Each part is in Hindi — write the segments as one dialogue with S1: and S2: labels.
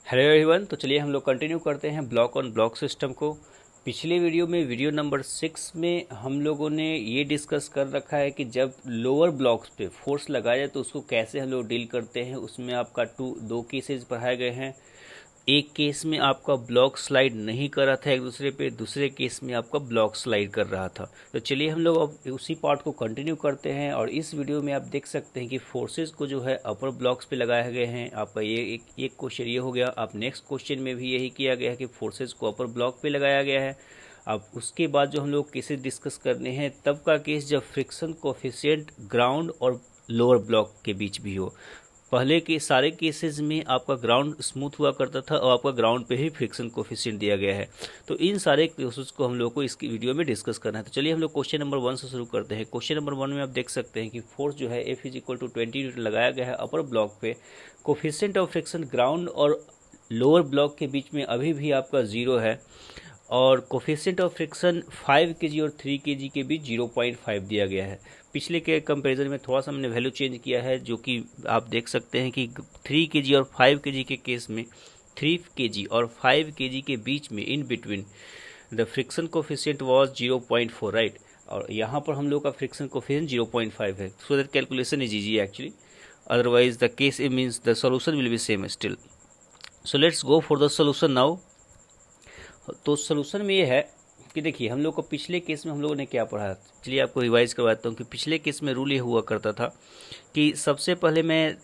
S1: Hello everyone. तो चलिए हम लोग कंटिन्यू करते हैं ब्लॉक ऑन ब्लॉक सिस्टम को। पिछले वीडियो में वीडियो नंबर 6 में हम लोगों ने ये डिस्कस कर रखा है कि जब लोअर ब्लॉक्स पे फोर्स लगाया जाए तो उसको कैसे हम लोग डील करते हैं। उसमें आपका दो केसेस पढ़ाए गए हैं। एक केस में आपका ब्लॉक स्लाइड नहीं कर रहा था एक दूसरे पे, दूसरे केस में आपका ब्लॉक स्लाइड कर रहा था। तो चलिए हम लोग अब उसी पार्ट को कंटिन्यू करते हैं। और इस वीडियो में आप देख सकते हैं कि फोर्सेस को जो है अपर ब्लॉक्स पे लगाए गए हैं। आपका ये एक क्वेश्चन ये हो गया। आप नेक्स्ट क्वेश्चन में भी यही किया गया है कि फोर्सेस को अपर ब्लॉक पे लगाया गया है। अब उसके बाद जो हम लोग केसेस डिस्कस करने हैं तब का केस जब फ्रिक्शन कोफिशिएंट ग्राउंड और लोअर ब्लॉक के बीच भी हो। पहले के सारे केसेस में आपका ग्राउंड स्मूथ हुआ करता था और आपका ग्राउंड पे ही फ्रिक्शन कोफिशिएंट दिया गया है। तो इन सारे केसेस को हम लोग को इस वीडियो में डिस्कस करना है। तो चलिए हम लोग क्वेश्चन नंबर 1 से शुरू करते हैं। क्वेश्चन नंबर 1 में आप देख सकते हैं कि फोर्स जो है F is equal to 20 newton लगाया गया है अपर ब्लॉक पे। कोफिशिएंट ऑफ फ्रिक्शन ग्राउंड और लोअर ब्लॉक के बीच में अभी भी आपका 0 है। और कोफिशिएंट ऑफ फ्रिक्शन 5 केजी और 3 केजी के बीच 0.5 दिया गया है। पिछले के कंपैरिजन में थोड़ा सा हमने वैल्यू चेंज किया है, जो कि आप देख सकते हैं कि 3 केजी और 5 केजी के केस में 3 केजी और 5 केजी के बीच में in between the friction coefficient was 0.4, right. और यहाँ पर हम लोग का फ्रिक्शन कोफिशिएंट 0.5 है। So that calculation is easy actually. otherwise the case it means the solution will be same still. So let's go for the solution now. तो सोल्यूशन में ये है कि देखिए हम लोग को पिछले केस में हम लोगों ने क्या पढ़ा। चलिए आपको रिवाइज करवाता हूँ कि पिछले केस में रूल ये हुआ करता था कि सबसे पहले मैं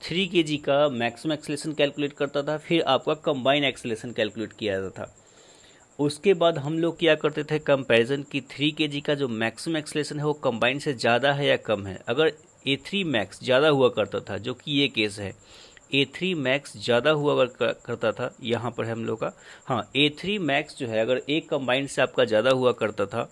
S1: 3 केजी का मैक्सिमम एक्सेलेरेशन कैलकुलेट करता था, फिर आपका कंबाइन एक्सेलेरेशन कैलकुलेट किया जाता था। उसके बाद हम लोग क्या करते थे कंपैरिजन कि 3 केजी का जो मैक्सिमम एक्सेलेरेशन है वो कंबाइन से ज़्यादा है या कम है। अगर A3 मैक्स ज़्यादा हुआ करता था, जो कि ये केस है, A3 मैक्स ज़्यादा हुआ करता था, यहाँ पर है हम लोग का, हाँ A3 मैक्स जो है अगर एक कंबाइन से आपका ज़्यादा हुआ करता था,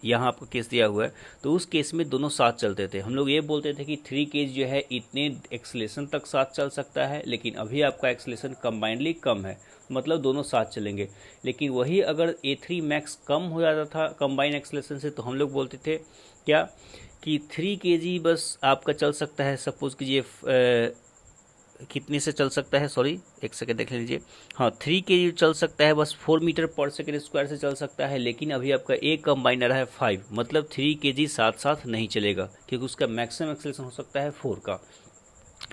S1: यहाँ आपको केस दिया हुआ है, तो उस केस में दोनों साथ चलते थे। हम लोग ये बोलते थे कि 3 केज जो है इतने एक्सेलेरेशन तक साथ चल सकता है, लेकिन अभी आपका एक्सेलेरेशन कंबाइनली कम है, मतलब दोनों साथ चलेंगे। लेकिन वही अगर A3 मैक्स कम हो जाता था कंबाइन एक्सेलेरेशन से, तो हम लोग बोलते थे क्या कि 3 केजी बस आपका चल सकता है। सपोज कीजिए कितने से चल सकता है, सॉरी एक सेकंड देख लीजिए, हाँ 3 केजी चल सकता है, बस 4 मीटर पर सेकंड स्क्वायर से चल सकता है। लेकिन अभी आपका एक कंबाइनर है 5, मतलब 3 केजी साथ साथ नहीं चलेगा, क्योंकि उसका मैक्सिमम एक्सेलेरेशन हो सकता है 4 का।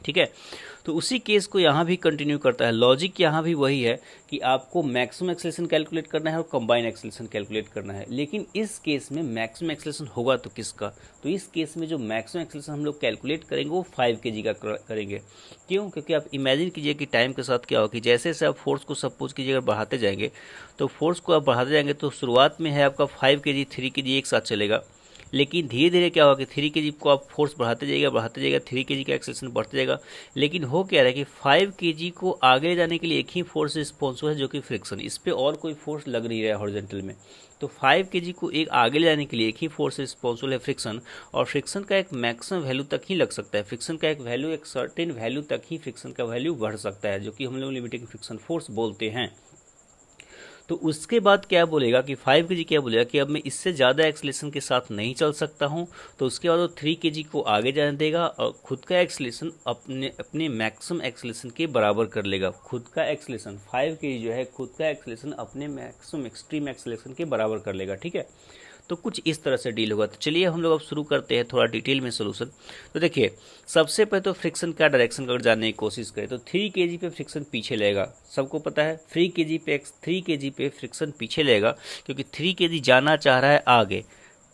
S1: ठीक है, तो उसी केस को यहाँ भी कंटिन्यू करता है। लॉजिक यहाँ भी वही है कि आपको मैक्सिमम एक्सेलेरेशन कैलकुलेट करना है और कंबाइन एक्सेलेरेशन कैलकुलेट करना है। लेकिन इस केस में मैक्सिमम एक्सेलेरेशन होगा तो किसका, तो इस केस में जो मैक्सिमम एक्सेलेरेशन हम लोग कैलकुलेट करेंगे वो 5 केजी का करेंगे। क्यों? क्योंकि आप इमेजिन कीजिए कि टाइम के साथ क्या होगा कि जैसे जैसे आप फोर्स को सपोज कीजिए अगर बढ़ाते जाएंगे, तो फोर्स को आप बढ़ाते जाएंगे तो शुरुआत में है आपका 5 केजी 3 केजी एक साथ चलेगा। लेकिन धीरे धीरे क्या होगा कि 3 केजी को आप फोर्स बढ़ाते जाइएगा 3 केजी का एक्सेलेरेशन बढ़ते जाएगा। लेकिन हो क्या रहा है कि 5 केजी को आगे जाने के लिए एक ही फोर्स रिस्पॉन्सिबल है, जो कि फ्रिक्शन। इस पर और कोई फोर्स लग नहीं रहा है हॉरिजॉन्टल में। तो 5 केजी को एक आगे ले जाने के लिए एक ही फोर्स रिस्पॉन्सिबल है, फ्रिक्शन। और फ्रिक्शन का एक मैक्सिमम वैल्यू तक ही लग सकता है। फ्रिक्शन का एक वैल्यू, एक सर्टेन वैल्यू तक ही फ्रिक्शन का वैल्यू बढ़ सकता है, जो कि हम लोग लिमिटिंग फ्रिक्शन फोर्स बोलते हैं। तो उसके बाद क्या बोलेगा कि 5 केजी क्या बोलेगा कि अब मैं इससे ज़्यादा एक्सेलेरेशन के साथ नहीं चल सकता हूँ। तो उसके बाद वो 3 केजी को आगे जाने देगा और खुद का एक्सेलेरेशन अपने अपने मैक्सिमम एक्सेलेरेशन के बराबर कर लेगा। खुद का एक्सेलेरेशन 5 केजी जो है खुद का एक्सेलेरेशन अपने मैक्सिमम एक्सट्रीम एक्सेलेरेशन के बराबर कर लेगा। ठीक है, तो कुछ इस तरह से डील होगा। तो चलिए हम लोग अब शुरू करते हैं थोड़ा डिटेल में सोल्यूशन। तो देखिए सबसे पहले तो फ्रिक्शन का डायरेक्शन अगर जानने की कोशिश करें तो 3 केजी पे फ्रिक्शन पीछे लेगा, सबको पता है। 3 केजी पे फ्रिक्शन पीछे लेगा, क्योंकि 3 केजी जाना चाह रहा है आगे।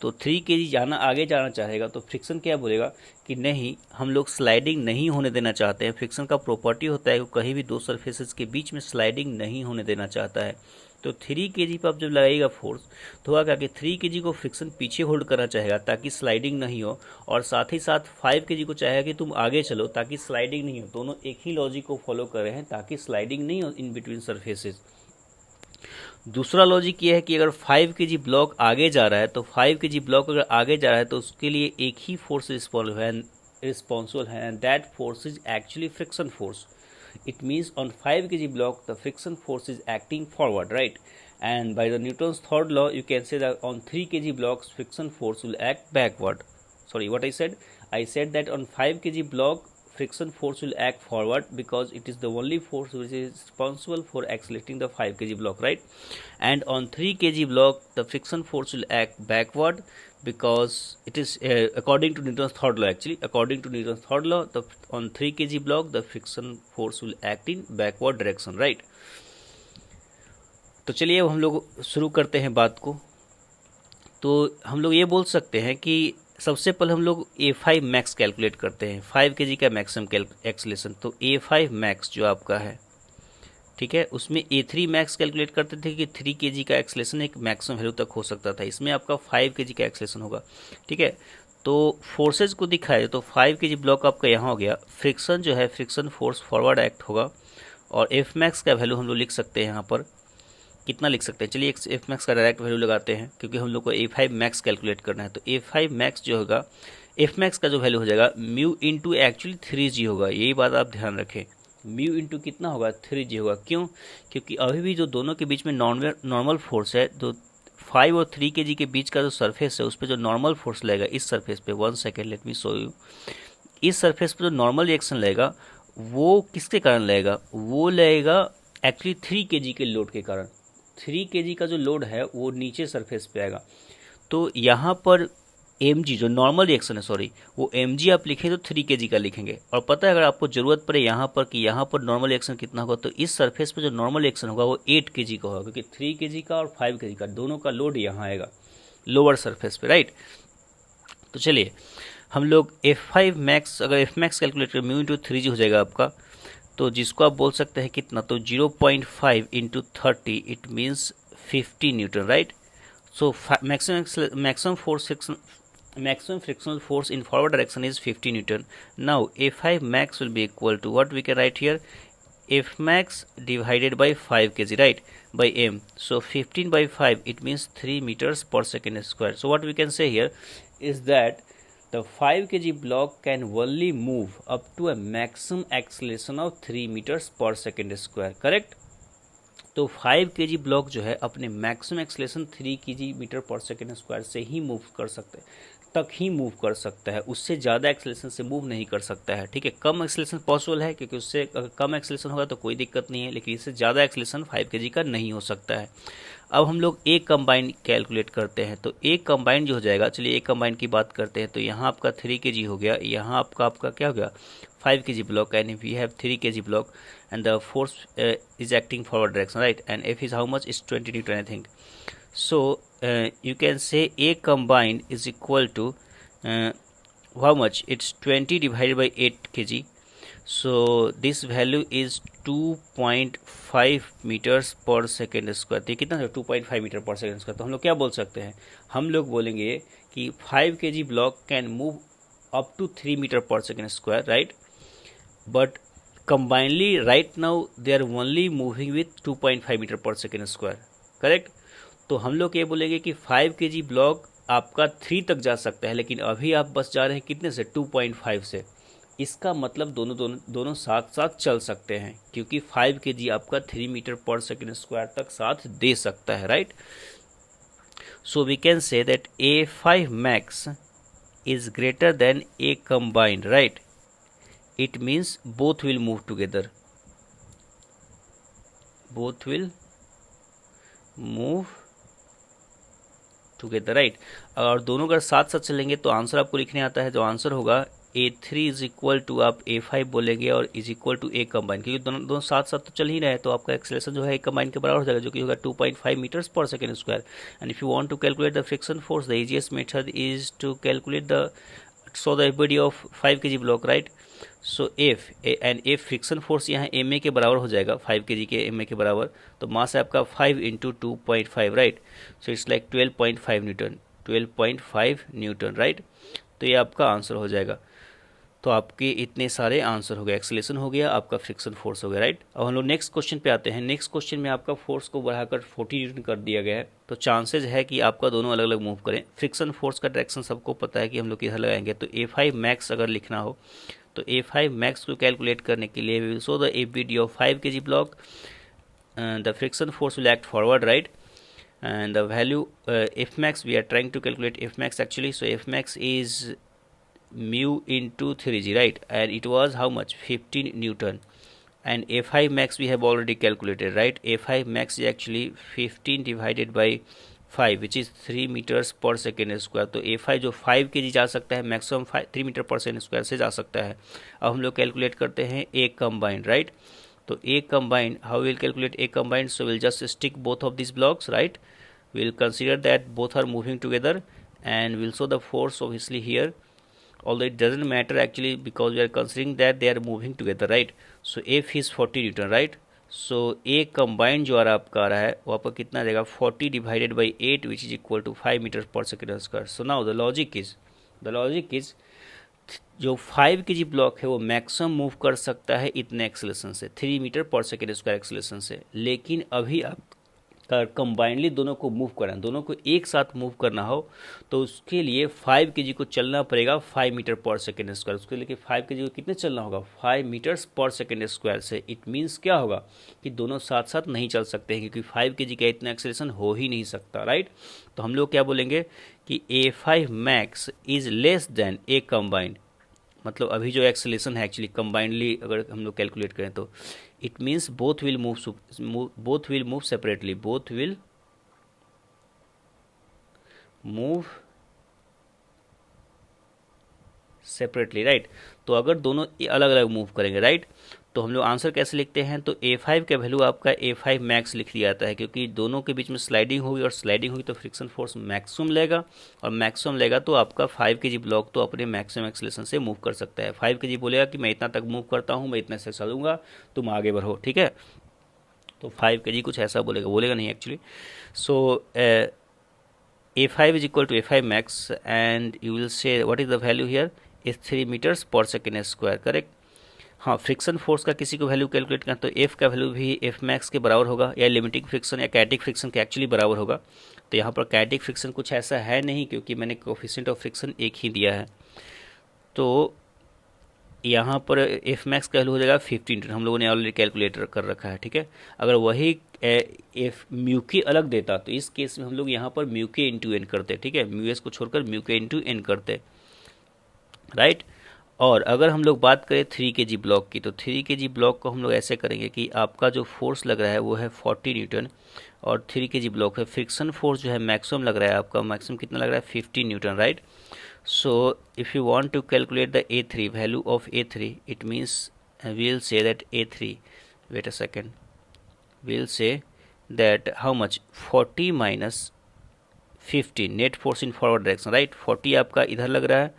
S1: तो 3 केजी आगे जाना चाहेगा तो फ्रिक्शन क्या बोलेगा कि नहीं, हम लोग स्लाइडिंग नहीं होने देना चाहते हैं। फ्रिक्शन का प्रॉपर्टी होता है कि कहीं भी दो सरफेसेस के बीच में स्लाइडिंग नहीं होने देना चाहता है। तो 3 केजी पर आप जब लगाएगा फोर्स, तो होगा क्या कि 3 केजी को फ्रिक्शन पीछे होल्ड करना चाहेगा ताकि स्लाइडिंग नहीं हो, और साथ ही साथ 5 केजी को चाहेगा कि तुम आगे चलो ताकि स्लाइडिंग नहीं हो। दोनों एक ही लॉजिक को फॉलो कर रहे हैं ताकि स्लाइडिंग नहीं हो इन बिटवीन सरफेसेस। दूसरा लॉजिक ये है कि अगर 5 केजी ब्लॉक आगे जा रहा है, तो 5 केजी ब्लॉक अगर आगे जा रहा है तो उसके लिए एक ही फोर्स रिस्पॉन्सिबल है, and that force is actually friction force. It means on 5 kg block the friction force is acting forward, right? And by the Newton's third law you can say that on 3 kg blocks friction force will act backward. Sorry, what I said that on 5 kg block friction force will act forward because it is the only force which is responsible for accelerating the 5 kg block, right? And on 3 kg block the friction force will act backward because it is according to Newton's third law. Actually, according to Newton's third law, on 3 kg block the friction force will act in backward direction, right? तो चलिए अब हम लोग शुरू करते हैं बात को। तो हम लोग ये बोल सकते हैं कि सबसे पहले हम लोग A5 मैक्स कैलकुलेट करते हैं, 5 kg का मैक्सिमम एक्सेलेरेशन। तो A5 मैक्स जो आपका है, ठीक है, उसमें A3 मैक्स कैलकुलेट करते थे कि 3 kg का एक्सेलेरेशन एक मैक्सिमम वैल्यू तक हो सकता था, इसमें आपका 5 kg का एक्सेलेरेशन होगा, ठीक है। तो फोर्सेज को दिखाए तो 5 kg ब्लॉक आपका यहाँ हो गया। फ्रिक्शन जो है, फ्रिक्शन फोर्स फॉरवर्ड एक्ट होगा और F मैक्स का वैल्यू हम लोग लिख सकते हैं यहाँ पर। कितना लिख सकते हैं, चलिए F मैक्स का डायरेक्ट वैल्यू लगाते हैं क्योंकि हम लोग को A5 मैक्स कैलकुलेट करना है। तो A5 मैक्स जो होगा, F मैक्स का जो वैल्यू हो जाएगा म्यू इंटू एक्चुअली 3g होगा, यही बात आप ध्यान रखें। म्यू इंटू कितना होगा, 3g होगा। क्यों? क्योंकि अभी भी जो दोनों के बीच में नॉर्मल फोर्स है, तो 5 और 3 kg के बीच का जो सरफेस है उस पर जो नॉर्मल फोर्स लगेगा, इस सरफेस पे, 1 second let me show you, इस सरफेस पे जो नॉर्मल रिएक्शन लगेगा वो किसके कारण लगेगा, वो लगेगा एक्चुअली 3 kg के लोड के कारण। 3 kg का जो लोड है वो नीचे सरफेस पे आएगा। तो यहाँ पर mg जो नॉर्मल रिएक्शन है, सॉरी, वो mg आप लिखें तो 3 kg का लिखेंगे। और पता है अगर आपको ज़रूरत पड़े यहाँ पर कि यहाँ पर नॉर्मल रिएक्शन कितना होगा, तो इस सरफेस पे जो नॉर्मल रिएक्शन होगा वो 8 kg का होगा, क्योंकि 3 kg का और 5 kg का दोनों का लोड यहाँ आएगा लोअर सरफेस पे, राइट। तो चलिए हम लोग F5 मैक्स, अगर F मैक्स कैलकुलेट करें म्यू इंटू 3g हो जाएगा आपका, तो जिसको आप बोल सकते हैं कितना, तो 0.5 into 30, it means 50 Newton, right. So maximum frictional force in forward direction is 50 Newton. Now F5 max will be equal to what we can write here, F max divided by 5 kg, right, by m. So 15 by 5, it means 3 meters per second square. So what we can say here is that the 5 kg block can only move up to a maximum acceleration of 3 meters per second square, correct? तो 5 kg ब्लॉक जो है अपने मैक्सिमम एक्सेलेरेशन 3 kg मीटर पर सेकेंड स्क्वायर से ही मूव कर सकते हैं, तक ही मूव कर सकता है, उससे ज़्यादा एक्सेलेरेशन से मूव नहीं कर सकता है, ठीक है। कम एक्सेलेरेशन पॉसिबल है क्योंकि उससे अगर कम एक्सेलेरेशन होगा तो कोई दिक्कत नहीं है, लेकिन इससे ज़्यादा एक्सेलेरेशन 5 kg का नहीं हो सकता है। अब हम लोग ए कंबाइन कैलकुलेट करते हैं। तो ए कंबाइन जो हो जाएगा, चलिए ए कंबाइन की बात करते हैं। तो यहाँ आपका 3 kg हो गया, यहाँ आपका क्या हो गया, 5 kg block, and we have 3 kg block and the force is acting forward direction, right, and F is how much, is 20 Newton, I think. So you can say A combined is equal to how much, it's 20 divided by 8 kg. So this value is 2.5 meters per second square। तो कितना है, 2.5 मीटर पर सेकेंड स्क्वायर। तो हम लोग क्या बोल सकते हैं, हम लोग बोलेंगे कि 5 kg block can move up to 3 metre पर second square, right, but combinedly right now they are only moving with 2.5 metre पर सेकेंड स्क्वायर, करेक्ट। तो हम लोग ये बोलेंगे कि 5 kg ब्लॉक आपका 3 तक जा सकता है, लेकिन अभी आप बस जा रहे हैं कितने से, 2.5 से। इसका मतलब दोनों साथ साथ चल सकते हैं, क्योंकि 5 kg आपका 3 मीटर पर सेकेंड स्क्वायर तक साथ दे सकता है, right. So we can say that A5 max is greater than A combined, right? It means both will move together, both will move together, right। और दोनों अगर साथ साथ चलेंगे तो आंसर आपको लिखने आता है, जो आंसर होगा A3 इज इक्वल टू, आप A5 बोलेंगे और is equal to A combine, क्योंकि दोनों साथ साथ तो चल ही रहे हैं, तो आपका एक्सेलेरेशन जो है A कंबाइन के बराबर हो जाएगा, जो कि होगा 2.5 मीटर्स पर second square. And if you want to calculate the friction force, the easiest method is to calculate the so the FBD of 5 kg block, right. So F friction force यहाँ ma के बराबर हो जाएगा, 5 kg के ma के बराबर। तो मास है आपका 5 into 2.5, right. So it's like 12.5 Newton, 12.5 Newton, right. तो ये आपका आंसर हो जाएगा। तो आपके इतने सारे आंसर हो गए, एक्सेलेरेशन हो गया, आपका फ्रिक्शन फोर्स हो गया, राइट। अब हम लोग नेक्स्ट क्वेश्चन पे आते हैं। नेक्स्ट क्वेश्चन में आपका फोर्स को बढ़ाकर 40 न्यूटन कर दिया गया है, तो चांसेज है कि आपका दोनों अलग अलग मूव करें। फ्रिक्शन फोर्स का डायरेक्शन सबको पता है कि हम लोग किधर लगाएंगे। तो A5 मैक्स अगर लिखना हो तो A5 मैक्स को कैलकुलेट करने के लिए we will show the FBD of 5 kg block, the friction force will act forward, right, and the value F max we are trying to calculate F max actually. So F max is mu into 3g, right? And it was how much? 15 Newton. And F5 max we have already calculated, right? F5 max is actually 15 divided by 5 which is 3 meters per second square. तो A5 जो 5 kg जा सकता है मैक्सिमम 3 मीटर पर सेकेंड स्क्वायर से जा सकता है. अब हम लोग कैलकुलेट करते हैं A combined, राइट? तो A combined, how we will calculate A combined? So we'll just stick both of these blocks, right? We'll consider that both are moving together and we'll show the force obviously here, although it doesn't matter actually because we are considering that they are moving together, right? So F is 40 Newton, right? So A combined जो आपका आ रहा है वो आपका कितना आ जाएगा 40 divided by 8 which is equal to 5 meters per second square. So now the logic is जो 5 kg ब्लॉक है वो मैक्सिमम मूव कर सकता है इतने एक्सेलेरेशन से 3 मीटर पर सेकेंड स्क्वायर एक्सेलेरेशन से. लेकिन अभी आप कंबाइनली दोनों को मूव करना, दोनों को एक साथ मूव करना हो तो उसके लिए 5 kg को चलना पड़ेगा 5 मीटर पर सेकेंड स्क्वायर. उसके लिए 5 kg को कितने चलना होगा 5 मीटर्स पर सेकेंड स्क्वायर से. इट मीन्स क्या होगा कि दोनों साथ साथ नहीं चल सकते हैं क्योंकि 5 kg का इतना एक्सेलेरेशन हो ही नहीं सकता, राइट? तो हम लोग क्या बोलेंगे कि A5 max is less then A combined. मतलब अभी जो एक्सेलेरेशन है एक्चुअली कंबाइनली अगर हम लोग कैलकुलेट करें तो it means both will move separately, both will move separately, right? तो अगर दोनों अलग अलग मूव करेंगे, राइट? तो हम लोग आंसर कैसे लिखते हैं? तो A5 का वैल्यू आपका A5 मैक्स लिख दिया जाता है क्योंकि दोनों के बीच में स्लाइडिंग होगी और स्लाइडिंग होगी तो फ्रिक्शन फोर्स मैक्सिमम लेगा और मैक्सिमम लेगा तो आपका 5 kg ब्लॉक तो अपने मैक्सिमम एक्सेलेरेशन से मूव कर सकता है. 5 kg बोलेगा कि मैं इतना तक मूव करता हूँ, मैं इतना से चलूँगा, तुम आगे बढ़ो, ठीक है? तो 5 kg कुछ ऐसा बोलेगा नहीं actually. So A5 is equal to A5 max and you will say what is the value here is 3 meters per second square, correct? हाँ, फ्रिक्शन फोर्स का किसी को वैल्यू कैलकुलेट करना तो F का वैल्यू भी F मैक्स के बराबर होगा या लिमिटिंग फ्रिक्शन या काइनेटिक फ्रिक्शन के एक्चुअली बराबर होगा. तो यहाँ पर काइनेटिक फ्रिक्शन कुछ ऐसा है नहीं क्योंकि मैंने कोफिशिएंट ऑफ फ्रिक्शन एक ही दिया है. तो यहाँ पर F मैक्स का वैल्यू हो जाएगा 15. हम लोगों ने ऑलरेडी कैलकुलेटर कर रखा है, ठीक है? अगर वही F म्यू के अलग देता तो इस केस में हम लोग यहाँ पर म्यू के इंटू एन करते, ठीक है? म्यू एस को छोड़कर म्यू के इंटू एन करते, राइट? और अगर हम लोग बात करें 3 kg ब्लॉक की तो 3 kg ब्लॉक को हम लोग ऐसे करेंगे कि आपका जो फोर्स लग रहा है वो है 40 न्यूटन और 3 kg ब्लॉक है. फ्रिक्शन फोर्स जो है मैक्सिमम लग रहा है आपका, मैक्सिमम कितना लग रहा है 15 newton, right? So if you want to calculate the A3 value of A3 it means we'll say that A3, wait a second, we'll say that how much 40 minus 50 net force in forward direction, right? 40 आपका इधर लग रहा है,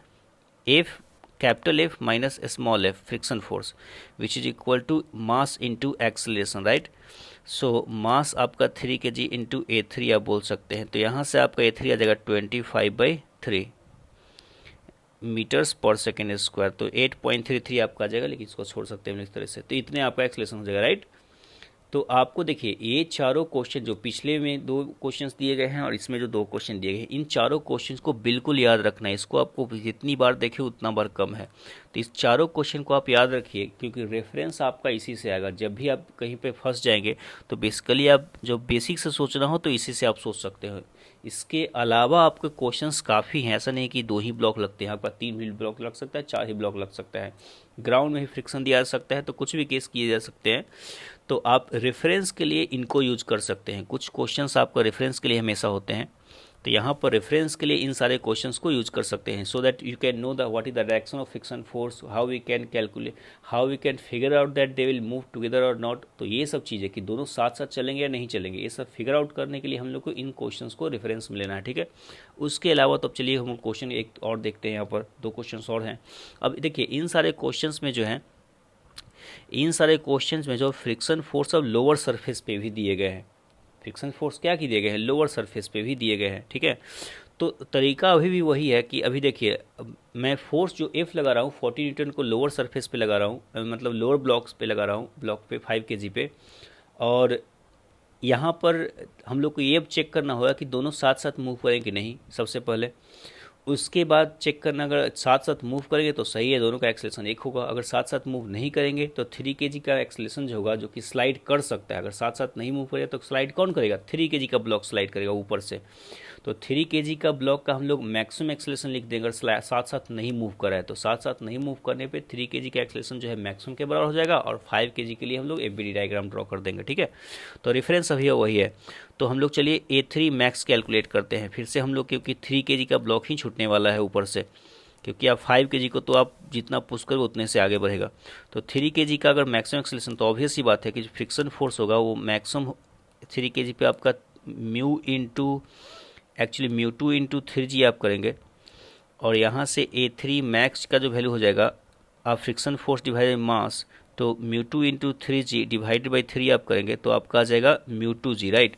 S1: F capital F minus small f friction force which is equal to mass into acceleration, right? So mass आपका 3 kg इंटू A3 आप बोल सकते हैं. तो यहाँ से आपका A3 आ जाएगा 25/3 मीटर्स पर सेकेंड स्क्वायर. तो 8.33 आपका आ जाएगा, लेकिन इसको छोड़ सकते हैं इस तरह से. तो इतने आपका एक्सेलरेशन हो जाएगा, राइट? तो आपको देखिए ये चारों क्वेश्चन जो पिछले में 2 क्वेश्चंस दिए गए हैं और इसमें जो 2 क्वेश्चन दिए गए हैं इन चारों क्वेश्चंस को बिल्कुल याद रखना है. इसको आपको जितनी बार देखें उतना बार कम है. तो इस चारों क्वेश्चन को आप याद रखिए क्योंकि रेफरेंस आपका इसी से आएगा. जब भी आप कहीं पे फंस जाएंगे तो बेसिकली आप जो बेसिक से सोचना हो तो इसी से आप सोच सकते हो. इसके अलावा आपके क्वेश्चंस काफ़ी हैं. ऐसा नहीं कि 2 ही ब्लॉक लगते हैं, आपका 3 भी ब्लॉक लग सकता है, 4 ही ब्लॉक लग सकता है. ग्राउंड में ही फ्रिक्शन दिया जा सकता है, तो कुछ भी केस किए जा सकते हैं. तो आप रेफरेंस के लिए इनको यूज कर सकते हैं. कुछ क्वेश्चंस आपका रेफरेंस के लिए हमेशा होते हैं, तो यहाँ पर रेफरेंस के लिए इन सारे क्वेश्चंस को यूज कर सकते हैं so that you can know the what is the direction of friction force, how we can calculate, how we can figure out that they will move together और नॉट. तो ये सब चीज़ें कि दोनों साथ साथ चलेंगे या नहीं चलेंगे, ये सब फिगर आउट करने के लिए हम लोग को इन क्वेश्चंस को रेफरेंस में लेना है, ठीक है? उसके अलावा तो अब चलिए हम क्वेश्चन एक और देखते हैं. यहाँ पर 2 क्वेश्चन और हैं. अब देखिए इन सारे क्वेश्चंस में जो है, इन सारे क्वेश्चंस में जो फ्रिक्शन फोर्स अब लोअर सरफेस पे भी दिए गए हैं. फ्रिक्शन फोर्स क्या की दिए गए हैं, लोअर सरफेस पे भी दिए गए हैं, ठीक है? तो तरीका अभी भी वही है कि अभी देखिए मैं फोर्स जो F लगा रहा हूँ 40 न्यूटन को लोअर सरफेस पे लगा रहा हूँ, मतलब लोअर ब्लॉक्स पे लगा रहा हूँ, ब्लॉक पे 5 kg पे. और यहाँ पर हम लोग को ये चेक करना होगा कि दोनों साथ साथ मूव करें कि नहीं सबसे पहले. उसके बाद चेक करना अगर साथ साथ मूव करेंगे तो सही है, दोनों का एक्सेलेरेशन एक होगा. अगर साथ साथ मूव नहीं करेंगे तो 3 kg का एक्सेलेरेशन जो होगा, जो कि स्लाइड कर सकता है, अगर साथ साथ नहीं मूव करेगा तो स्लाइड कौन करेगा, 3 kg का ब्लॉक स्लाइड करेगा ऊपर से. तो 3 kg का ब्लॉक का हम लोग मैक्सिमम एक्सेलरेशन लिख देंगे, अगर साथ साथ नहीं मूव कर रहा है तो साथ साथ नहीं मूव करने पे 3 kg का एक्सेलरेशन जो है मैक्सिमम के बराबर हो जाएगा, और 5 kg के लिए हम लोग एबीडी डायग्राम ड्रॉ कर देंगे। ठीक है, तो रेफरेंस अभी वही है। तो हम लोग चलिए A3 मैक्स कैलकुलेट करते हैं फिर से हम लोग, क्योंकि 3 kg का ब्लॉक ही छूटने वाला है ऊपर से, क्योंकि आप 5 kg को तो आप जितना पुश करोगे उतने से आगे बढ़ेगा। तो 3 kg का अगर मैक्सिमम एक्सेलरेशन, तो ऑब्वियस ही बात है कि जो फ्रिक्शन फोर्स होगा वो मैक्सिमम 3 kg पे आपका mu into, actually mu 2 into 3g आप करेंगे, और यहाँ से A3 मैक्स का जो वैल्यू हो जाएगा, आप फ्रिक्शन फोर्स डिवाइडेड मास, तो mu 2 into 3g divided by 3 आप करेंगे तो आपका आ जाएगा म्यू 2g, राइट,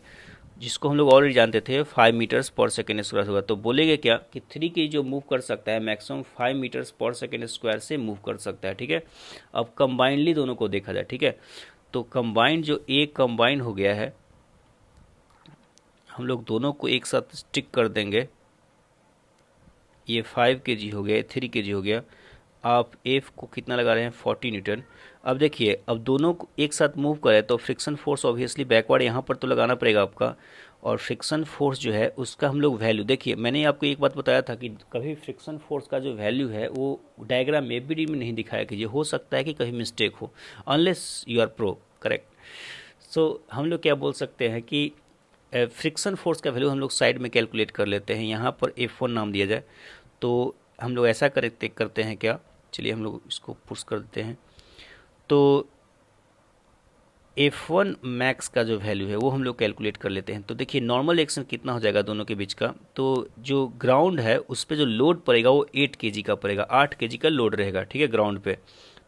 S1: जिसको हम लोग ऑलरेडी जानते थे 5 मीटर्स पर सेकेंड स्क्वायर होगा। तो बोलेंगे क्या कि 3 kg जो मूव कर सकता है मैक्सिमम 5 मीटर्स पर सेकेंड स्क्वायर से मूव कर सकता है। ठीक है, अब कंबाइंडली दोनों को देखा जाए। ठीक है, तो कंबाइंड जो एक कंबाइन हो गया है, हम लोग दोनों को एक साथ स्टिक कर देंगे, ये 5 kg हो गया, 3 kg हो गया। आप एफ को कितना लगा रहे हैं, 40 न्यूटन। अब देखिए, अब दोनों को एक साथ मूव करें तो फ्रिक्शन फोर्स ऑब्वियसली बैकवर्ड यहाँ पर तो लगाना पड़ेगा आपका, और फ्रिक्शन फोर्स जो है उसका हम लोग वैल्यू, देखिए मैंने आपको एक बात बताया था कि कभी फ्रिक्शन फोर्स का जो वैल्यू है वो डायग्राम में एबीडी में नहीं दिखाया कीजिए, हो सकता है कि कहीं मिस्टेक हो, unless you are pro correct. So हम लोग क्या बोल सकते हैं कि फ्रिक्शन फोर्स का वैल्यू हम लोग साइड में कैलकुलेट कर लेते हैं, यहाँ पर F1 नाम दिया जाए। तो हम लोग ऐसा करते हैं क्या, चलिए हम लोग इसको पुश कर देते हैं। तो F1 मैक्स का जो वैल्यू है वो हम लोग कैलकुलेट कर लेते हैं। तो देखिए नॉर्मल एक्शन कितना हो जाएगा दोनों के बीच का, तो जो ग्राउंड है उस पर जो लोड पड़ेगा वो 8 kg का पड़ेगा, 8 kg का लोड रहेगा। ठीक है, ग्राउंड पे।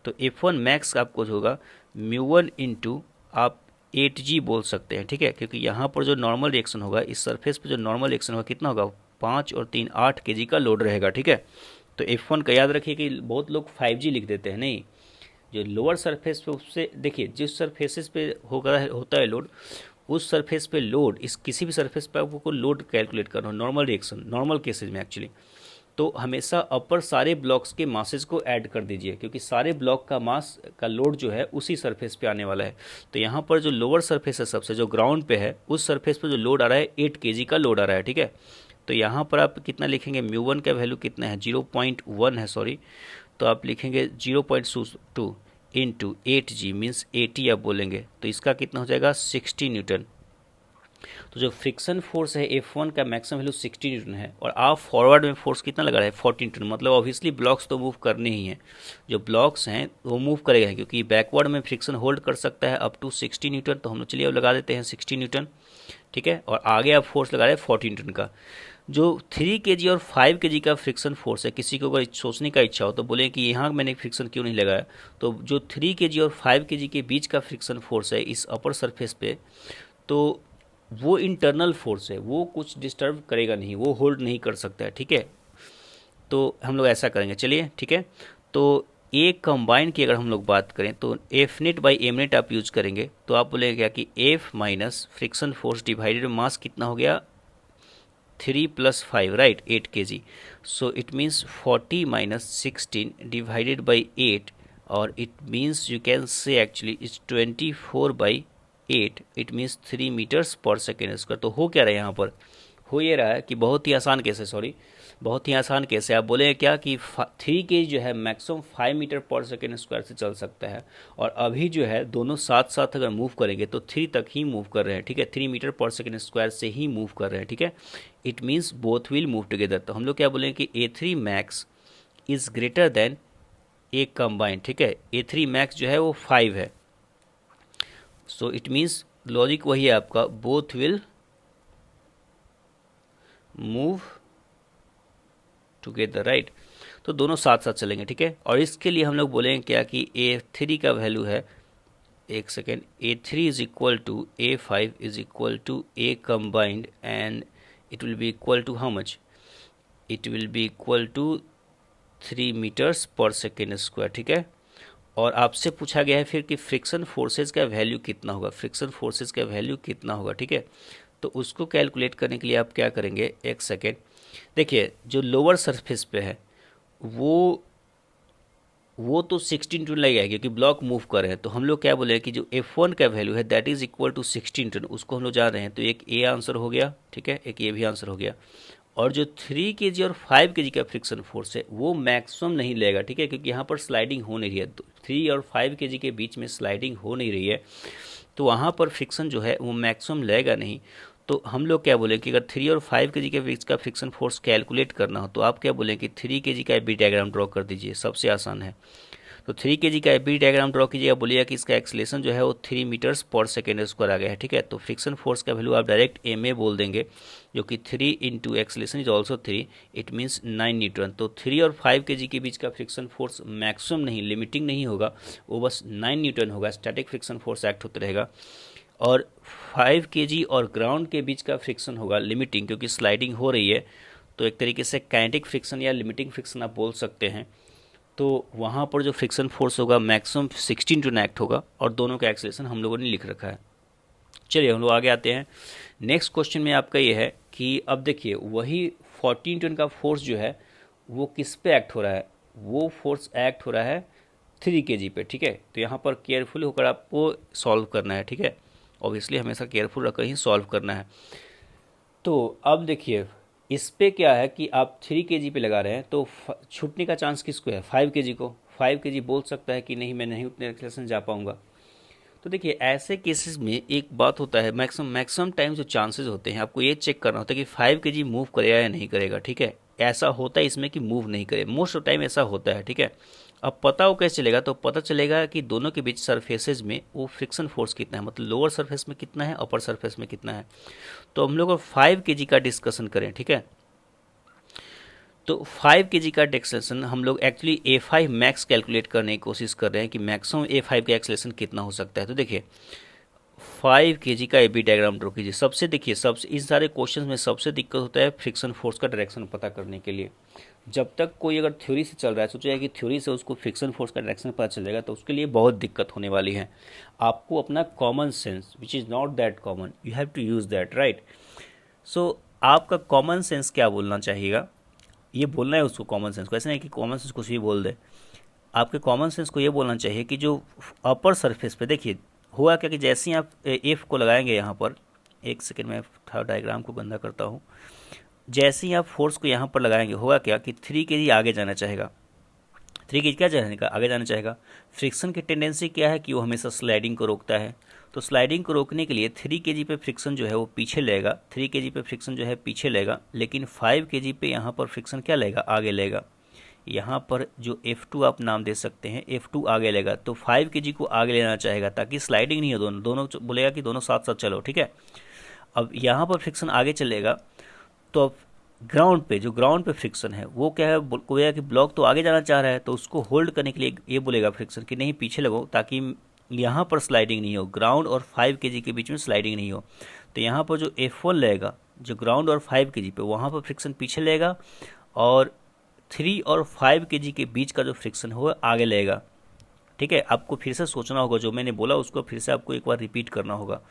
S1: तो F1 मैक्स आपको जो होगा म्यू 1 इंटू आप 8g बोल सकते हैं। ठीक है, क्योंकि यहाँ पर जो नॉर्मल रिएक्शन होगा, इस सरफेस पर जो नॉर्मल रिएक्शन होगा कितना होगा, 5 और 3 8 kg का लोड रहेगा। ठीक है, तो F1 का याद रखिए कि बहुत लोग 5g लिख देते हैं, नहीं, जो लोअर सरफेस पे उससे देखिए, जिस सरफेसेस पे होता है लोड, उस सरफेस पे लोड, इस किसी भी सरफेस पे आपको लोड कैलकुलेट करना हो, नॉर्मल रिएक्शन, नॉर्मल केसेज में एक्चुअली, तो हमेशा अपर सारे ब्लॉक्स के मासेस को ऐड कर दीजिए, क्योंकि सारे ब्लॉक का मास का लोड जो है उसी सरफेस पे आने वाला है। तो यहाँ पर जो लोअर सरफेस है, सबसे जो ग्राउंड पे है, उस सरफेस पे जो लोड आ रहा है 8 kg का लोड आ रहा है। ठीक है, तो यहाँ पर आप कितना लिखेंगे, म्यू 1 का वैल्यू कितना है, 0.1 है, सॉरी, तो आप लिखेंगे 0.2 इंटू 8g मीन्स 80 आप बोलेंगे, तो इसका कितना हो जाएगा 60 न्यूटन। तो जो फ्रिक्शन फोर्स है F1 का मैक्सिमम वैल्यू 60 न्यूटन है, और आप फॉरवर्ड में फोर्स कितना लगा रहे हैं, 40 न्यूटन, मतलब ऑब्वियसली ब्लॉक्स तो मूव करने ही हैं, जो ब्लॉक्स हैं वो मूव करेगा, क्योंकि बैकवर्ड में फ्रिक्शन होल्ड कर सकता है अप टू 60 न्यूटन। तो हम लोग चलिए अब लगा देते हैं 60 न्यूटन। ठीक है, और आगे आप फोर्स लगा रहे हैं 40 न्यूटन का। जो 3 kg और 5 kg का फ्रिक्शन फोर्स है, किसी को अगर सोचने का इच्छा हो तो बोले कि यहाँ मैंने फ्रिक्शन क्यों नहीं लगाया, तो जो 3 kg और 5 kg के बीच का फ्रिक्शन फोर्स है इस अपर सरफेस पे, तो वो इंटरनल फोर्स है, वो कुछ डिस्टर्ब करेगा नहीं, वो होल्ड नहीं कर सकता है। ठीक है, तो हम लोग ऐसा करेंगे, चलिए ठीक है। तो एक कंबाइन की अगर हम लोग बात करें तो F net by M net आप यूज करेंगे, तो आप बोलेंगे क्या कि F minus friction force divided mass कितना हो गया, 3 + 5, right, 8 kg। So it means 40 minus 16 divided by 8, और it means you can say actually it's 24/8, it means 3 metres पर सेकेंड स्क्वायर। तो हो क्या रहा है यहाँ पर, हो ये रहा है कि बहुत ही आसान केस है, सॉरी, बहुत ही आसान केस है। आप बोले क्या कि 3 kg जो है मैक्सिमम 5 मीटर पर सेकेंड स्क्वायर से चल सकता है, और अभी जो है दोनों साथ साथ अगर मूव करेंगे तो 3 तक ही मूव कर रहे हैं। ठीक है, 3 मीटर पर सेकेंड स्क्वायर से ही मूव कर रहे हैं। ठीक है, it means both will move together. तो हम लोग क्या बोलेंगे कि A3 max is greater than A combined. ठीक है, A3 मैक्स जो है वो 5 है, सो इट मीन्स लॉजिक वही है आपका, both will move together, right, तो दोनों साथ साथ चलेंगे। ठीक है, और इसके लिए हम लोग बोलेंगे क्या कि A3 का वैल्यू है, एक second, A3 is equal to A5 is equal to A combined, and it will be equal to how much, it will be equal to 3 metres पर सेकेंड स्क्वायर। ठीक है, और आपसे पूछा गया है फिर कि फ्रिक्शन फोर्सेज का वैल्यू कितना होगा, फ्रिक्शन फोर्सेज का वैल्यू कितना होगा। ठीक है, तो उसको कैलकुलेट करने के लिए आप क्या करेंगे, एक सेकेंड, देखिए जो लोअर सरफेस पे है वो तो 16 न्यूटन लगेगा क्योंकि ब्लॉक मूव कर रहे हैं। तो हम लोग क्या बोले कि जो F1 का वैल्यू है that is equal to 16 newton, उसको हम लोग जान रहे हैं। तो एक ए आंसर हो गया, ठीक है, एक ये भी आंसर हो गया। और जो 3 kg और 5 kg का फ्रिक्शन फोर्स है वो मैक्सिमम नहीं लेगा, ठीक है, क्योंकि यहाँ पर स्लाइडिंग हो नहीं रही है। तो 3 और 5 kg के बीच में स्लाइडिंग हो नहीं रही है, तो वहाँ पर फ्रिक्शन जो है वो मैक्सिमम लेगा नहीं। तो हम लोग क्या बोले कि अगर 3 और 5 kg के बीच का फ्रिक्शन फोर्स कैलकुलेट करना हो तो आप क्या बोलें कि 3 kg का एबी डायग्राम ड्रॉ कर दीजिए, सबसे आसान है। तो 3 kg का एबी डायग्राम ड्रॉ कीजिएगा, बोलिएगा कि इसका एक्सलेशन जो है वो 3 मीटर्स पर सेकेंड स्क्वायर आ गया है, ठीक है। तो फ्रिक्शन फोर्स का वैल्यू आप डायरेक्ट एम ए बोल देंगे, जो कि 3 into acceleration is also 3, it means 9 Newton. तो 3 और 5 kg के बीच का फ्रिक्शन फोर्स मैक्सिमम नहीं, लिमिटिंग नहीं होगा, वो बस 9 न्यूटन होगा, स्टैटिक फ्रिक्शन फोर्स एक्ट होता रहेगा। और 5 kg और ग्राउंड के बीच का फ्रिक्शन होगा लिमिटिंग, क्योंकि स्लाइडिंग हो रही है। तो एक तरीके से काइनेटिक फ्रिक्शन या लिमिटिंग फ्रिक्शन आप बोल सकते हैं। तो वहाँ पर जो फ्रिक्शन फोर्स होगा मैक्सिमम 16 टू एक्ट होगा, और दोनों का एक्सेलेरेशन हम लोगों ने लिख रखा है। चलिए हम लोग आगे आते हैं। नेक्स्ट क्वेश्चन में आपका ये है कि अब देखिए वही 14 टन का फोर्स जो है वो किस पे एक्ट हो रहा है, वो फोर्स एक्ट हो रहा है 3 kg पे, ठीक है। तो यहाँ पर केयरफुल होकर आपको सॉल्व करना है, ठीक है, ऑब्वियसली हमेशा केयरफुल रखकर ही सॉल्व करना है। तो अब देखिए इस पे क्या है कि आप 3 kg पे लगा रहे हैं, तो छूटने का चांस किसको है, 5 kg को। 5 kg बोल सकता है कि नहीं मैं नहीं उतने एक्सेलेरेशन जा पाऊंगा। तो देखिए ऐसे केसेस में एक बात होता है, मैक्सिमम टाइम जो चांसेस होते हैं आपको ये चेक करना होता है कि 5 kg मूव करेगा या नहीं करेगा, ठीक है। ऐसा होता है इसमें कि मूव नहीं करे, मोस्ट ऑफ टाइम ऐसा होता है, ठीक है। अब पता हो कैसे चलेगा, तो पता चलेगा कि दोनों के बीच सरफेसेज में वो फ्रिक्शन फोर्स कितना है, मतलब लोअर सरफेस में कितना है, अपर सरफेस में कितना है। तो हम लोग 5 kg का डिस्कशन करें, ठीक है। तो 5 kg का एक्सेलेरेशन हम लोग एक्चुअली A5 मैक्स कैलकुलेट करने की कोशिश कर रहे हैं कि मैक्सिमम A5 का एक्सेलेरेशन कितना हो सकता है। तो देखिए 5 kg का एबी डायग्राम ड्रॉ कीजिए। सबसे देखिए सबसे इन सारे क्वेश्चंस में सबसे दिक्कत होता है फ्रिक्शन फोर्स का डायरेक्शन पता करने के लिए। जब तक कोई अगर थ्योरी से चल रहा है, सोचा है कि थ्योरी से उसको फ्रिक्शन फोर्स का डायरेक्शन पता चलेगा, तो उसके लिए बहुत दिक्कत होने वाली है। आपको अपना common sense which is not that common, you have to use that, right. So आपका कॉमन सेंस क्या बोलना चाहिएगा, ये बोलना है उसको कॉमन सेंस को, ऐसे नहीं कि कॉमन सेंस कुछ भी बोल दे। आपके कॉमन सेंस को ये बोलना चाहिए कि जो अपर सरफेस पे देखिए हुआ क्या कि जैसे ही आप एफ को लगाएंगे यहाँ पर, एक सेकेंड में थोड़ा डायग्राम को गंदा करता हूँ। जैसे ही आप फोर्स को यहाँ पर लगाएंगे होगा क्या कि 3 kg आगे जाना चाहेगा। 3 kg क्या जाने का, आगे जाना चाहेगा। फ्रिक्शन की टेंडेंसी क्या है कि वो हमेशा स्लाइडिंग को रोकता है। तो स्लाइडिंग को रोकने के लिए 3 kg पे फ्रिक्शन जो है वो पीछे लेगा, 3 kg पे फ्रिक्शन जो है पीछे लेगा, लेकिन 5 kg पे यहाँ पर फ्रिक्शन क्या लेगा, आगे लेगा। यहाँ पर जो F2 आप नाम दे सकते हैं, F2 आगे लेगा, तो 5 kg को आगे लेना चाहेगा ताकि स्लाइडिंग नहीं हो, दोनों दोनों बोलेगा कि दोनों साथ साथ चलो, ठीक है। अब यहाँ पर फ्रिक्शन आगे चलेगा, तो अब ग्राउंड पे जो ग्राउंड पे फ्रिक्शन है वो क्या है, बोलेगा कि ब्लॉक तो आगे जाना चाह रहा है, तो उसको होल्ड करने के लिए ये बोलेगा फ्रिक्शन कि नहीं पीछे लगो, ताकि यहाँ पर स्लाइडिंग नहीं हो, ग्राउंड और 5 kg के बीच में स्लाइडिंग नहीं हो। तो यहाँ पर जो F1 लेगा जो ग्राउंड और 5 kg पे, वहाँ पर फ्रिक्शन पीछे लेगा, और 3 और 5 kg के बीच का जो फ्रिक्शन हो आगे लेगा, ठीक है। आपको फिर से सोचना होगा, जो मैंने बोला उसको फिर से आपको एक बार रिपीट करना होगा,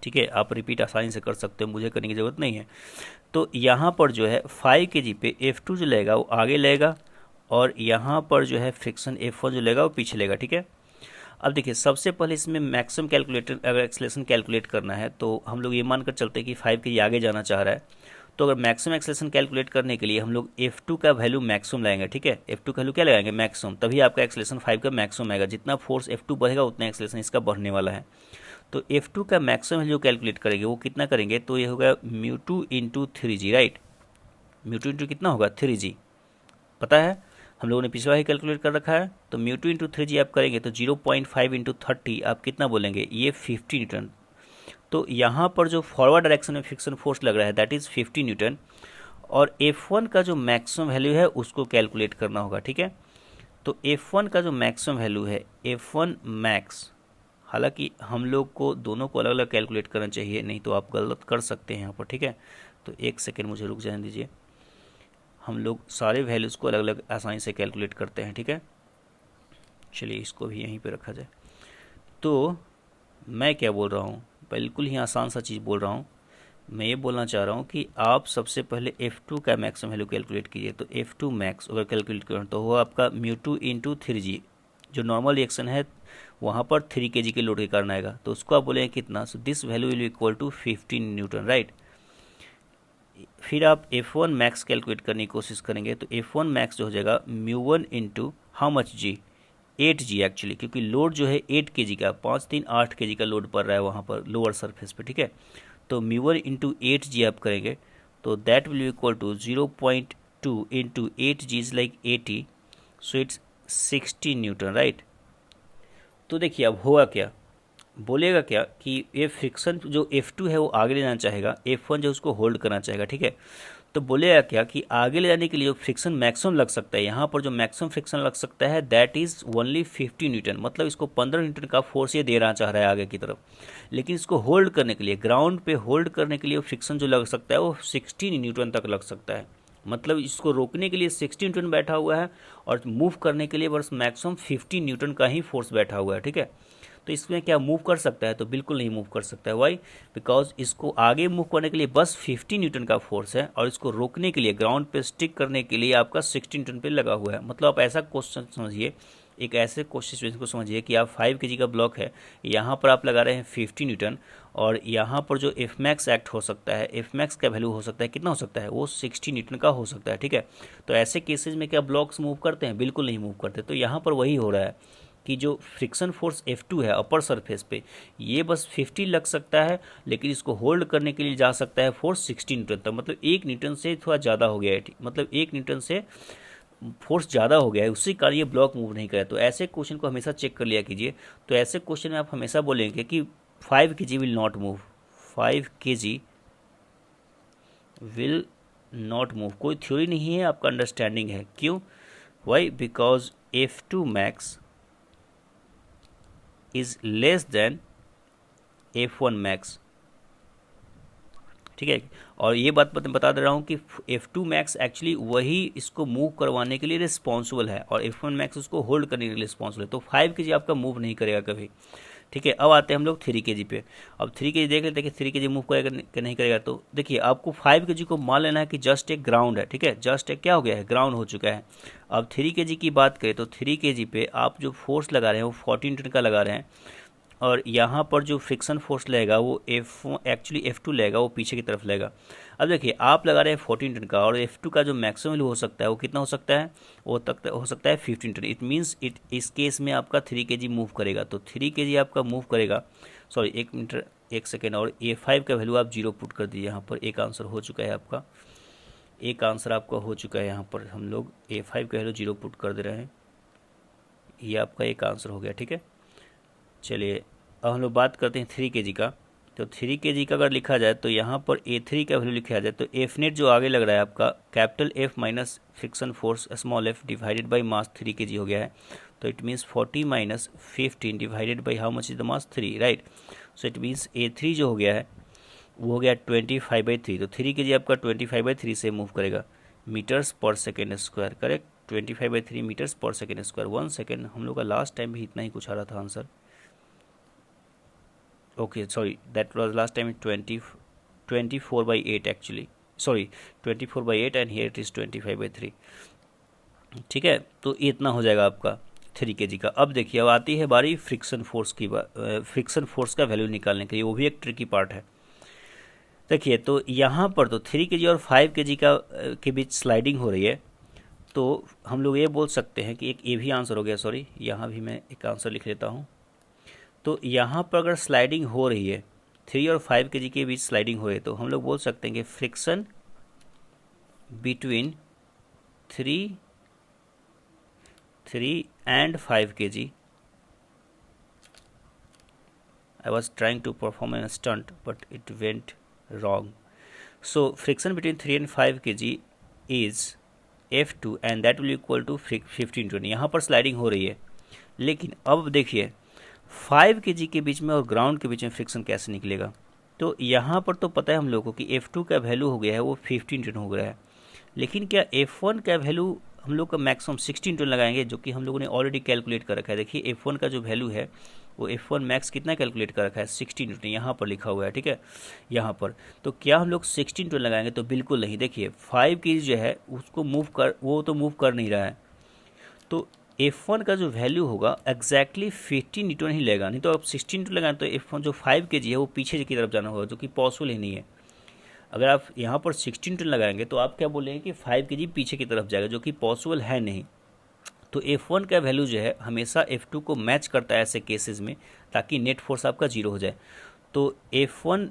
S1: ठीक है। आप रिपीट आसानी से कर सकते हो, मुझे करने की ज़रूरत नहीं है। तो यहाँ पर जो है 5 kg पे F2 जो लेगा वो आगे लेगा, और यहाँ पर जो है फ्रिक्शन F1 जो लेगा वो पीछे लेगा, ठीक है। अब देखिए सबसे पहले इसमें मैक्सिमम कैलकुलेटर अगर एक्सेलेरेशन कैलकुलेट करना है, तो हम लोग ये मानकर चलते हैं कि 5 kg आगे जाना चाह रहा है। तो अगर मैक्सिमम एक्सेलेरेशन कैलकुलेट करने के लिए हम लोग F2 का वैल्यू मैक्सिमम लाएंगे, ठीक है। F2 का वैल्यू क्या लगाएंगे, मैक्सिमम, तभी आपका एक्सेलेरेशन 5 का मैक्सिमम आएगा। जितना फोर्स F2 बढ़ेगा उतना एक्सेलेरेशन इसका बढ़ने वाला है। तो F2 का मैक्सिमम वैल्यू कैलकुलेट करेंगे, वो कितना करेंगे, तो ये होगा μ2 इंटू 3g, राइट। μ2 इंटू कितना होगा, 3g, पता है हम लोगों ने पिछला ही कैलकुलेट कर रखा है। तो μ2 इंटू 3g आप करेंगे तो 0.5 इंटू 30 आप कितना बोलेंगे, ये 50 न्यूटन। तो यहाँ पर जो फॉरवर्ड डायरेक्शन में फ्रिक्शन फोर्स लग रहा है दैट इज़ 50 न्यूटन, और F1 का जो मैक्सिमम वैल्यू है उसको कैलकुलेट करना होगा, ठीक है। तो F1 का जो मैक्सिमम वैल्यू है, F1 मैक्स, हालांकि हम लोग को दोनों को अलग अलग कैलकुलेट करना चाहिए, नहीं तो आप गलत कर सकते हैं यहाँ पर, ठीक है। तो एक सेकेंड मुझे रुक जाने दीजिए, हम लोग सारे वैल्यूज़ को अलग अलग आसानी से कैलकुलेट करते हैं, ठीक है। चलिए इसको भी यहीं पे रखा जाए। तो मैं क्या बोल रहा हूँ, बिल्कुल ही आसान सा चीज़ बोल रहा हूँ मैं ये बोलना चाह रहा हूँ कि आप सबसे पहले F2 का मैक्सिमम वैल्यू कैलकुलेट कीजिए। तो F2 मैक्स अगर कैलकुलेट करें तो वो आपका μ2 इंटू 3G, जो नॉर्मल रिएक्शन है वहाँ पर 3 kg के लोड के कारण आएगा, तो उसको आप बोलेंगे कितना, so this value will equal to 15 newton, right. फिर आप F1 मैक्स कैलकुलेट करने की कोशिश करेंगे, तो F1 मैक्स जो हो जाएगा μ1 into how much G, 8G actually, क्योंकि लोड जो है 8 kg का, 5 3 8 kg का लोड पड़ रहा है वहाँ पर लोअर सरफेस पे, ठीक है। तो μ1 इंटू 8G आप करेंगे तो that will equal to 0.2 into 8G is like 80, so it's 60 newton, right. तो देखिए अब होगा क्या, बोलेगा क्या कि ये फ्रिक्शन जो F2 है वो आगे ले जाना चाहेगा, F1 जो उसको होल्ड करना चाहेगा, ठीक है। तो बोलेगा क्या कि आगे ले जाने के लिए जो फ्रिक्शन मैक्सिमम लग सकता है, यहाँ पर जो मैक्सिमम फ्रिक्शन लग सकता है दैट इज ओनली 50 न्यूटन, मतलब इसको 15 न्यूटन का फोर्स ये दे रहा चाह रहा है आगे की तरफ। लेकिन इसको होल्ड करने के लिए, ग्राउंड पे होल्ड करने के लिए फ्रिक्शन जो लग सकता है वो 16 न्यूटन तक लग सकता है। मतलब इसको रोकने के लिए 16 न्यूटन बैठा हुआ है और मूव करने के लिए बस मैक्सिमम 50 न्यूटन का ही फोर्स बैठा हुआ है, ठीक है। तो इसमें क्या मूव कर सकता है, तो बिल्कुल नहीं मूव कर सकता है। वाई, बिकॉज इसको आगे मूव करने के लिए बस 50 न्यूटन का फोर्स है और इसको रोकने के लिए, ग्राउंड पे स्टिक करने के लिए आपका 16 न्यूटन पे लगा हुआ है। मतलब आप ऐसा क्वेश्चन समझिए, एक ऐसे क्वेश्चन को समझिए कि आप 5 kg का ब्लॉक है, यहाँ पर आप लगा रहे हैं 50 न्यूटन और यहाँ पर जो एफ मैक्स एक्ट हो सकता है, एफ मैक्स का वैल्यू हो सकता है कितना हो सकता है, वो 60 न्यूटन का हो सकता है, ठीक है। तो ऐसे केसेज में क्या ब्लॉक्स मूव करते हैं, बिल्कुल नहीं मूव करते। तो यहाँ पर वही हो रहा है कि जो फ्रिक्शन फोर्स F2 है अपर सरफेस पे, ये बस 50 लग सकता है, लेकिन इसको होल्ड करने के लिए जा सकता है फोर्स 16 न्यूटन तक, मतलब 1 न्यूटन से थोड़ा ज़्यादा हो गया है, मतलब 1 न्यूटन से फोर्स ज़्यादा हो गया है, उसी कारण ये ब्लॉक मूव नहीं करे। तो ऐसे क्वेश्चन को हमेशा चेक कर लिया कीजिए। तो ऐसे क्वेश्चन में आप हमेशा बोलेंगे कि 5 kg will not move, 5 kg will not move, कोई थ्योरी नहीं है, आपका अंडरस्टैंडिंग है। क्यों, why, because F2 max is less than F1 max, ठीक है। और ये बात बता दे रहा हूँ कि F2 मैक्स एक्चुअली वही इसको मूव करवाने के लिए रिस्पॉन्सिबल है और F1 मैक्स उसको होल्ड करने के लिए रिस्पॉन्सिबल है। तो 5 kg आपका मूव नहीं करेगा कभी, ठीक है। अब आते हैं हम लोग 3 kg पे। अब 3 kg देख लेते हैं कि 3 kg मूव करेगा कि नहीं करेगा। तो देखिए आपको 5 kg को मान लेना है कि जस्ट एक ग्राउंड है, ठीक है, जस्ट एक क्या हो गया है, ग्राउंड हो चुका है। अब 3 kg की बात करें तो 3 kg पे आप जो फोर्स लगा रहे हैं वो 14 न्यूटन का लगा रहे हैं और यहाँ पर जो फ्रिक्शन फोर्स लगेगा वो एक्चुअली F2 लगेगा, वो पीछे की तरफ लगेगा। अब देखिए आप लगा रहे हैं 14 न्यूटन का और F2 का जो मैक्सिमम वैल्यू हो सकता है वो कितना हो सकता है, वो तक हो सकता है 15 न्यूटन। इट मीन्स इस केस में आपका 3 kg मूव करेगा। तो 3 kg आपका मूव करेगा, सॉरी 1 सेकेंड, और A5 का वैल्यू आप 0 पुट कर दीजिए। यहाँ पर एक आंसर हो चुका है आपका, एक आंसर आपका हो चुका है। यहाँ पर हम लोग A5 का वैल्यू 0 पुट कर दे रहे हैं, ये आपका एक आंसर हो गया, ठीक है। चलिए अब हम लोग बात करते हैं 3 kg का। तो 3 kg का अगर लिखा जाए तो यहाँ पर A3 का वैल्यू लिखा जाए तो एफ नेट जो आगे लग रहा है आपका capital F minus friction force small f divided by mass 3 kg हो गया है। तो it means 40 minus 15 divided by how much is the mass 3, right. So it means A3 जो हो गया है वो हो गया 25/3। तो 3 kg आपका 25/3 से मूव करेगा मीटर्स पर सेकेंड स्क्वायर, करेक्ट, 25/3 मीटर्स पर सेकेंड स्क्वायर। 1 सेकेंड, हम लोग का लास्ट टाइम भी इतना ही कुछ आ रहा था answer. okay, sorry, that was last time 24/8 actually, sorry 24/8 and here it is 25/3, ठीक है। तो इतना हो जाएगा आपका 3 kg का। अब देखिए अब आती है बारी फ्रिक्शन फोर्स की, फ्रिक्शन फोर्स का वैल्यू निकालने के लिए, वो भी एक ट्रिकी पार्ट है। देखिए तो यहाँ पर तो 3 kg और 5 kg का के बीच स्लाइडिंग हो रही है, तो हम लोग ये बोल सकते हैं कि एक ये भी आंसर हो गया, सॉरी यहाँ भी मैं एक आंसर लिख लेता हूँ। तो यहाँ पर अगर स्लाइडिंग हो रही है 3 और 5 kg के बीच स्लाइडिंग हो रही है, तो हम लोग बोल सकते हैं कि friction between 3 and 5 kg, I was trying to perform a stunt but it went wrong. So friction between 3 and 5 kg is F2 and that will equal to 15 N। यहाँ पर स्लाइडिंग हो रही है, लेकिन अब देखिए 5 kg के बीच में और ग्राउंड के बीच में फ्रिक्शन कैसे निकलेगा। तो यहाँ पर तो पता है हम लोगों को कि F2 का वैल्यू हो गया है वो 15 N हो गया है, लेकिन क्या F1 का वैल्यू हम लोग का मैक्सिमम 16 N लगाएंगे, जो कि हम लोगों ने ऑलरेडी कैलकुलेट कर रखा है। देखिए F1 का जो वैल्यू है वो F1 मैक्स कितना कैलकुलेट कर रखा है 60 न्यूटन, यहाँ पर लिखा हुआ है, ठीक है, यहाँ पर। तो क्या हम लोग 60 न्यूटन लगाएंगे? तो बिल्कुल नहीं। देखिए 5 केजी जो है उसको वो तो मूव कर नहीं रहा है, तो F1 का जो वैल्यू होगा एग्जैक्टली 50 न्यूटन ही लेगा। नहीं तो आप 16 न्यूटन लगाएं तो F1 जो 5 केजी है वो पीछे की तरफ जाना होगा, जो कि पॉसिबल ही नहीं है। अगर आप यहाँ पर 16 न्यूटन लगाएंगे तो आप क्या बोलेंगे कि 5 केजी पीछे की तरफ जाएगा, जो कि पॉसिबल है नहीं। तो F1 का वैल्यू जो है हमेशा F2 को मैच करता है ऐसे केसेस में, ताकि नेट फोर्स आपका जीरो हो जाए। तो F1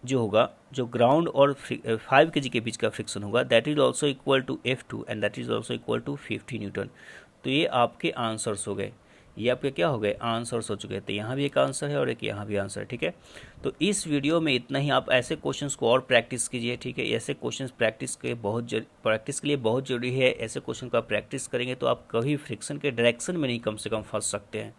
S1: जो होगा, जो ग्राउंड और 5 केजी के बीच का फ्रिक्शन होगा, that is also equal to F2 and that is also equal to 50 newton. तो ये आपके आंसर्स हो गए, ये आपके क्या हो गए? आंसर्स हो चुके हैं। तो यहाँ भी एक आंसर है और एक यहाँ भी आंसर है, ठीक है। तो इस वीडियो में इतना ही। आप ऐसे क्वेश्चंस को और प्रैक्टिस कीजिए, ठीक है। ऐसे क्वेश्चंस प्रैक्टिस के लिए बहुत जरूरी है। ऐसे क्वेश्चन को आप प्रैक्टिस करेंगे तो आप कभी फ्रिक्शन के डायरेक्शन में नहीं कम से कम फंस सकते हैं।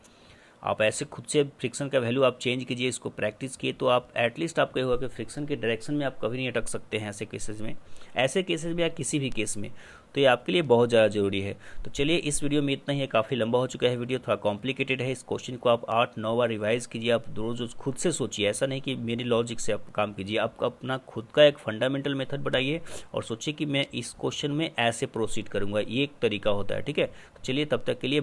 S1: आप ऐसे खुद से फ्रिक्शन का वैल्यू आप चेंज कीजिए, इसको प्रैक्टिस किए, तो आप एटलीस्ट आपको ये होगा कि फ्रिक्शन के डायरेक्शन में आप कभी नहीं अटक सकते हैं ऐसे केसेस में या किसी भी केस में। तो ये आपके लिए बहुत ज़्यादा ज़रूरी है। तो चलिए इस वीडियो में इतना ही है, काफ़ी लंबा हो चुका है वीडियो, थोड़ा कॉम्प्लिकेटेड है। इस क्वेश्चन को आप 8-9 बार रिवाइज कीजिए। आप रोज़ खुद से सोचिए, ऐसा नहीं कि मेरी लॉजिक से आप काम कीजिए। आप अपना खुद का एक फंडामेंटल मेथड बनाइए और सोचिए कि मैं इस क्वेश्चन में ऐसे प्रोसीड करूँगा, ये एक तरीका होता है, ठीक है। तो चलिए तब तक के लिए